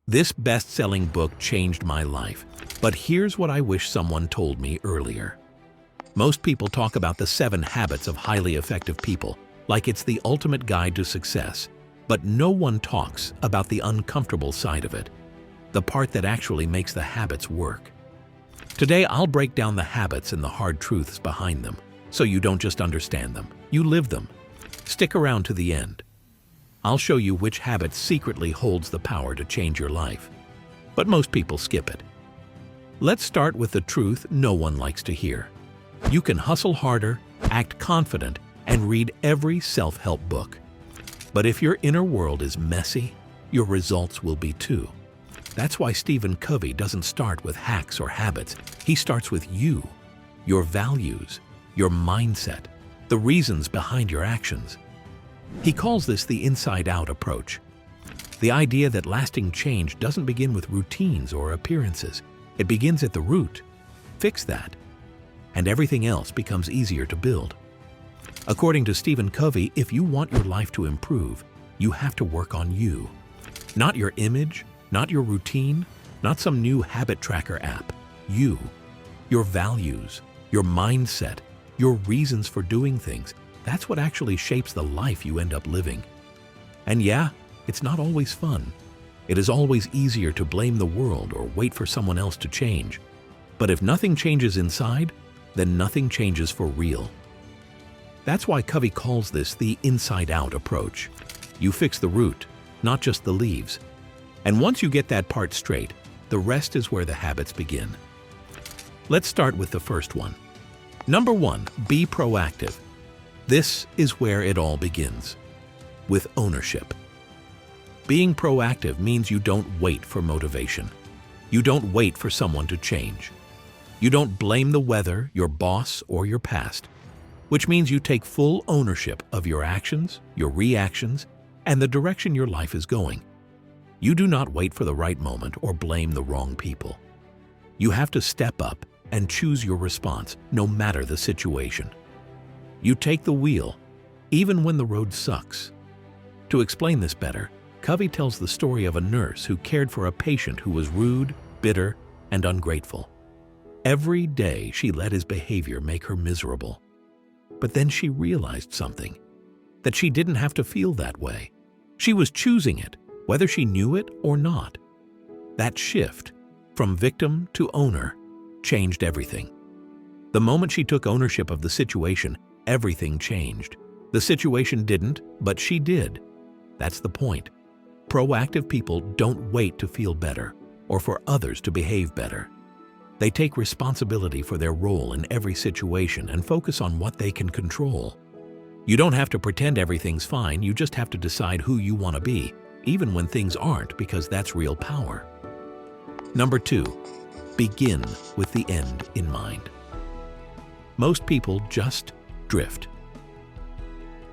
This best-selling book changed my life, but here's what I wish someone told me earlier. Most people talk about the 7 habits of highly effective people, like it's the ultimate guide to success, but no one talks about the uncomfortable side of it, the part that actually makes the habits work. Today, I'll break down the habits and the hard truths behind them, so you don't just understand them, you live them. Stick around to the end. I'll show you which habit secretly holds the power to change your life. But most people skip it. Let's start with the truth no one likes to hear. You can hustle harder, act confident, and read every self-help book. But if your inner world is messy, your results will be too. That's why Covey doesn't start with hacks or habits. He starts with you, your values, your mindset, the reasons behind your actions. He calls this the inside-out approach. The idea that lasting change doesn't begin with routines or appearances. It begins at the root. Fix that, and everything else becomes easier to build. According to Covey, if you want your life to improve, you have to work on you. Not your image, not your routine, not some new habit tracker app. You, your values, your mindset, your reasons for doing things. That's what actually shapes the life you end up living. And yeah, it's not always fun. It is always easier to blame the world or wait for someone else to change. But if nothing changes inside, then nothing changes for real. That's why Covey calls this the inside-out approach. You fix the root, not just the leaves. And once you get that part straight, the rest is where the habits begin. Let's start with the first one. Number 1, be proactive. This is where it all begins, with ownership. Being proactive means you don't wait for motivation. You don't wait for someone to change. You don't blame the weather, your boss, or your past, which means you take full ownership of your actions, your reactions, and the direction your life is going. You do not wait for the right moment or blame the wrong people. You have to step up and choose your response, no matter the situation. You take the wheel, even when the road sucks. To explain this better, Covey tells the story of a nurse who cared for a patient who was rude, bitter, and ungrateful. Every day she let his behavior make her miserable. But then she realized something, that she didn't have to feel that way. She was choosing it, whether she knew it or not. That shift, from victim to owner, changed everything. The moment she took ownership of the situation, everything changed. The situation didn't, but she did. That's the point. Proactive people don't wait to feel better or for others to behave better. They take responsibility for their role in every situation and focus on what they can control. You don't have to pretend everything's fine, you just have to decide who you want to be, even when things aren't, because that's real power. Number 2, begin with the end in mind. Most people just drift.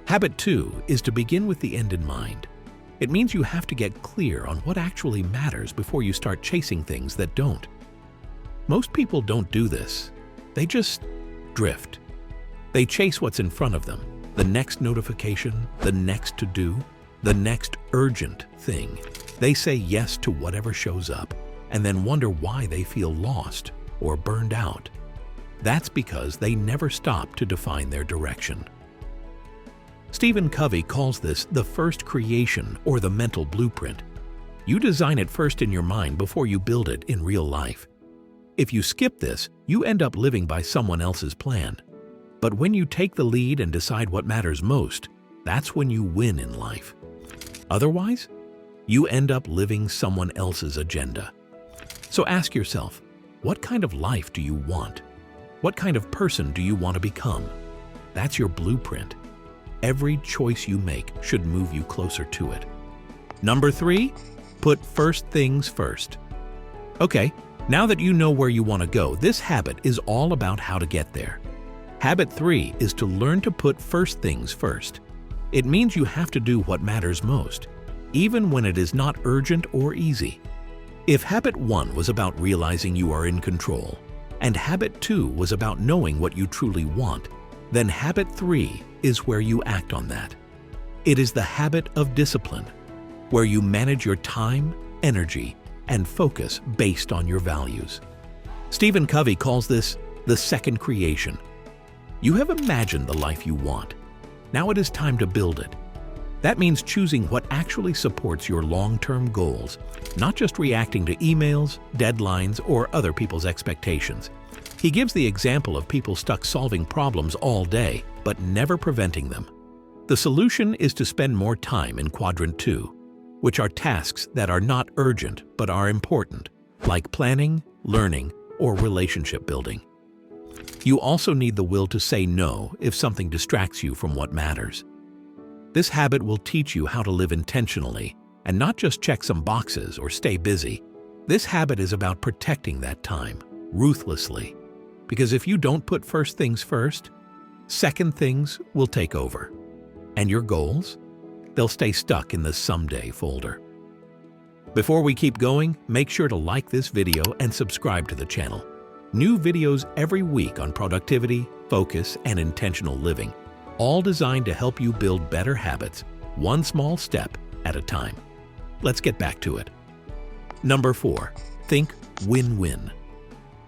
Habit 2 is to begin with the end in mind. It means you have to get clear on what actually matters before you start chasing things that don't. Most people don't do this. They just drift. They chase what's in front of them, the next notification, the next to-do, the next urgent thing. They say yes to whatever shows up and then wonder why they feel lost or burned out. That's because they never stop to define their direction. Covey calls this the first creation or the mental blueprint. You design it first in your mind before you build it in real life. If you skip this, you end up living by someone else's plan. But when you take the lead and decide what matters most, that's when you win in life. Otherwise, you end up living someone else's agenda. So ask yourself, what kind of life do you want? What kind of person do you want to become? That's your blueprint. Every choice you make should move you closer to it. Number 3, put first things first. Okay, now that you know where you want to go, this habit is all about how to get there. Habit 3 is to learn to put first things first. It means you have to do what matters most, even when it is not urgent or easy. If habit 1 was about realizing you are in control, and habit 2 was about knowing what you truly want, then habit 3 is where you act on that. It is the habit of discipline, where you manage your time, energy, and focus based on your values. Stephen Covey calls this the second creation. You have imagined the life you want. Now it is time to build it. That means choosing what actually supports your long-term goals, not just reacting to emails, deadlines, or other people's expectations. He gives the example of people stuck solving problems all day, but never preventing them. The solution is to spend more time in Quadrant 2, which are tasks that are not urgent but are important, like planning, learning, or relationship building. You also need the will to say no if something distracts you from what matters. This habit will teach you how to live intentionally and not just check some boxes or stay busy. This habit is about protecting that time, ruthlessly. Because if you don't put first things first, second things will take over. And your goals? They'll stay stuck in the someday folder. Before we keep going, make sure to like this video and subscribe to the channel. New videos every week on productivity, focus, and intentional living, all designed to help you build better habits, one small step at a time. Let's get back to it. Number 4, think win-win.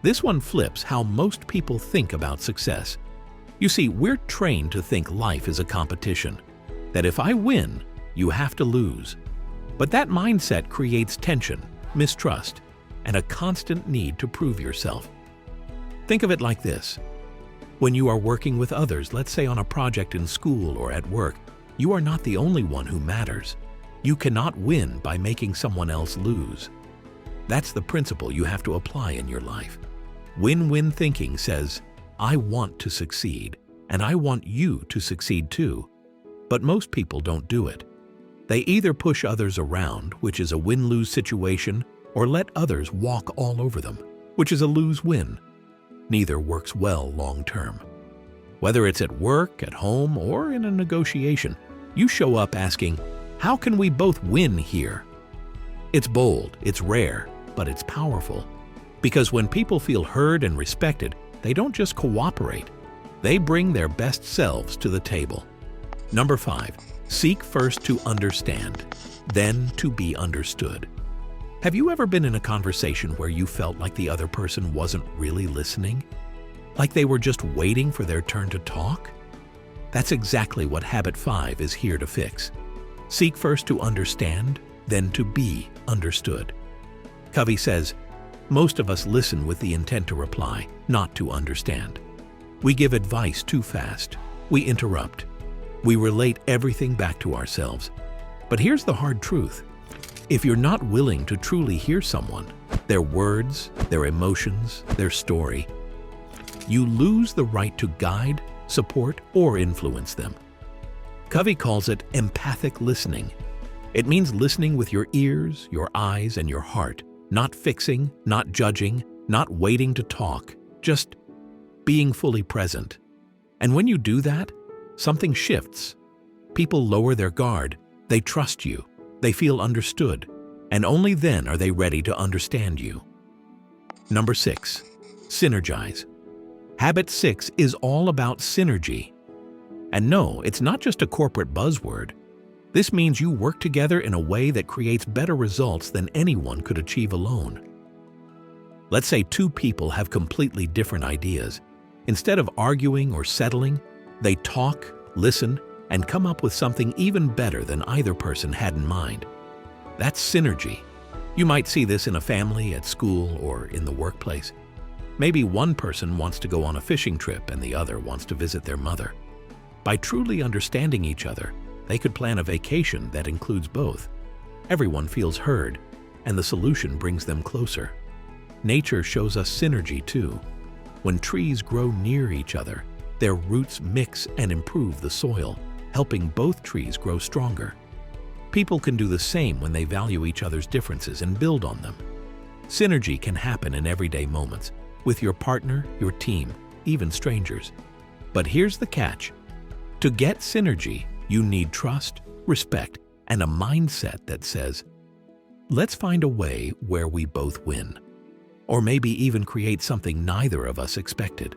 This one flips how most people think about success. You see, we're trained to think life is a competition, that if I win, you have to lose. But that mindset creates tension, mistrust, and a constant need to prove yourself. Think of it like this. When you are working with others, let's say on a project in school or at work, you are not the only one who matters. You cannot win by making someone else lose. That's the principle you have to apply in your life. Win-win thinking says, I want to succeed, and I want you to succeed too. But most people don't do it. They either push others around, which is a win-lose situation, or let others walk all over them, which is a lose-win. Neither works well long-term. Whether it's at work, at home, or in a negotiation, you show up asking, how can we both win here? It's bold, it's rare, but it's powerful. Because when people feel heard and respected, they don't just cooperate. They bring their best selves to the table. Number 5, seek first to understand, then to be understood. Have you ever been in a conversation where you felt like the other person wasn't really listening? Like they were just waiting for their turn to talk? That's exactly what Habit 5 is here to fix. Seek first to understand, then to be understood. Covey says, most of us listen with the intent to reply, not to understand. We give advice too fast. We interrupt. We relate everything back to ourselves. But here's the hard truth. If you're not willing to truly hear someone, their words, their emotions, their story, you lose the right to guide, support, or influence them. Covey calls it empathic listening. It means listening with your ears, your eyes, and your heart, not fixing, not judging, not waiting to talk, just being fully present. And when you do that, something shifts. People lower their guard, they trust you, they feel understood, and only then are they ready to understand you. Number 6, synergize. Habit 6 is all about synergy. And no, it's not just a corporate buzzword. This means you work together in a way that creates better results than anyone could achieve alone. Let's say two people have completely different ideas. Instead of arguing or settling, they talk, listen, and come up with something even better than either person had in mind. That's synergy. You might see this in a family, at school, or in the workplace. Maybe one person wants to go on a fishing trip and the other wants to visit their mother. By truly understanding each other, they could plan a vacation that includes both. Everyone feels heard, and the solution brings them closer. Nature shows us synergy too. When trees grow near each other, their roots mix and improve the soil, helping both trees grow stronger. People can do the same when they value each other's differences and build on them. Synergy can happen in everyday moments, with your partner, your team, even strangers. But here's the catch. To get synergy, you need trust, respect, and a mindset that says, let's find a way where we both win. Or maybe even create something neither of us expected.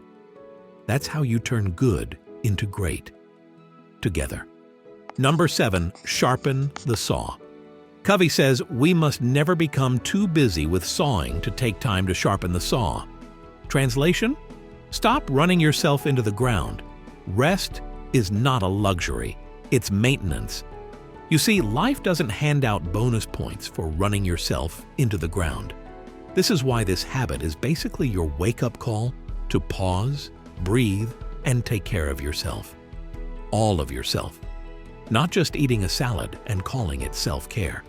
That's how you turn good into great. Together. Number 7, sharpen the saw. Covey says we must never become too busy with sawing to take time to sharpen the saw. Translation? Stop running yourself into the ground. Rest is not a luxury, it's maintenance. You see, life doesn't hand out bonus points for running yourself into the ground. This is why this habit is basically your wake-up call to pause, breathe, and take care of yourself. All of yourself. Not just eating a salad and calling it self-care.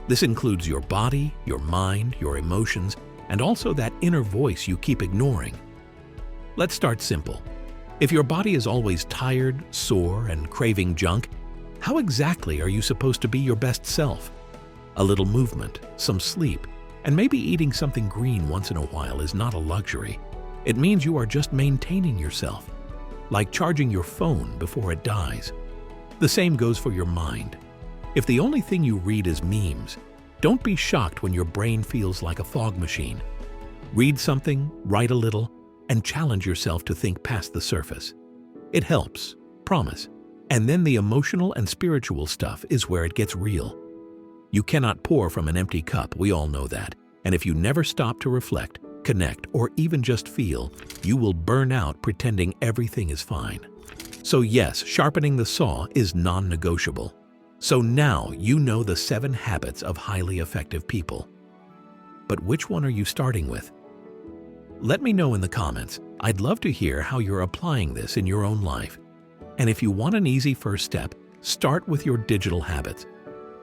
This includes your body, your mind, your emotions, and also that inner voice you keep ignoring. Let's start simple. If your body is always tired, sore, and craving junk, how exactly are you supposed to be your best self? A little movement, some sleep, and maybe eating something green once in a while is not a luxury. It means you are just maintaining yourself, like charging your phone before it dies. The same goes for your mind. If the only thing you read is memes, don't be shocked when your brain feels like a fog machine. Read something, write a little, and challenge yourself to think past the surface. It helps, promise. And then the emotional and spiritual stuff is where it gets real. You cannot pour from an empty cup, we all know that. And if you never stop to reflect, connect, or even just feel, you will burn out pretending everything is fine. So yes, sharpening the saw is non-negotiable. So now you know the 7 habits of highly effective people. But which one are you starting with? Let me know in the comments. I'd love to hear how you're applying this in your own life. And if you want an easy first step, start with your digital habits.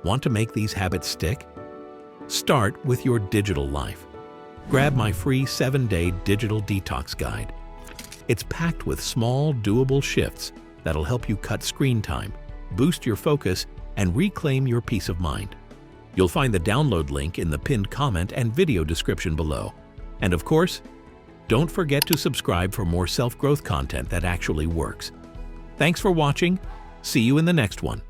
Want to make these habits stick? Start with your digital life. Grab my free 7-day digital detox guide. It's packed with small, doable shifts that'll help you cut screen time, boost your focus, and reclaim your peace of mind. You'll find the download link in the pinned comment and video description below. And of course, don't forget to subscribe for more self-growth content that actually works. Thanks for watching. See you in the next one.